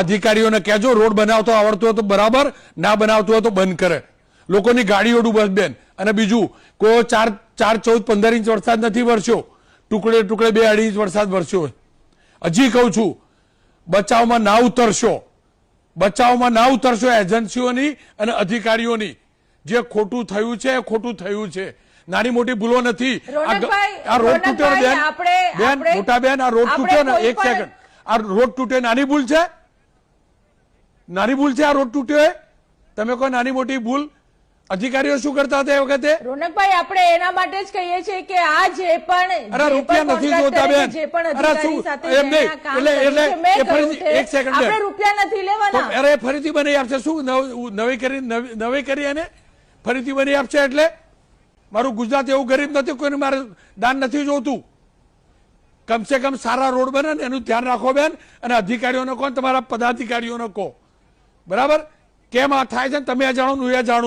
અધિકારીઓને કહેજો રોડ બનાવતો આવડતો હોય તો બરાબર, ના બનાવતો હોય તો બંધ કરે, લોકોની ગાડીઓ ડૂબે બેન. અને બીજું કોઈ 4, 14, 15 ઇંચ વરસાદ નથી વરસ્યો, ટુકડે ટુકડે 2-2.5 ઇંચ વરસાદ વરસ્યો. હજી કહું છું, બચાવમાં ના ઉતરશો એજન્સીઓની અને અધિકારીઓની. જે ખોટું થયું છે એ ખોટું થયું છે, નાની મોટી ભૂલો નથી. આ રોડ તૂટ્યો બેન, મોટા બેન, આ રોડ તૂટ્યો ને, એક સેકન્ડ, આ રોડ તૂટ્યો નાની ભૂલ છે? નાની ભૂલ છે આ રોડ તૂટ્યો એ? તમે કોઈ નાની મોટી ભૂલ? અધિકારીઓ શું કરતા હતા એ વખતે? રોનકભાઈ, આપણે એના માટે જ કહીએ છીએ કે આ જે પણ રૂપિયા નથી જોતા બેન, એક સેકન્ડ, આપણે રૂપિયા નથી લેવાના. અરે ફરીથી બનાવી આપશે શું? નવી કરી અને ફરીથી બનાવી આપશે એટલે? મારું ગુજરાત એવું ગરીબ નથી, કોઈને મારે દાન નથી જોતું. કમસે કમ સારા રોડ બને ને એનું ધ્યાન રાખો બેન. અને અધિકારીઓને કહો, તમારા પદાધિકારીઓને કહો, બરાબર? કેમ આ થાય છે તમે જાણો, હું એ જાણું.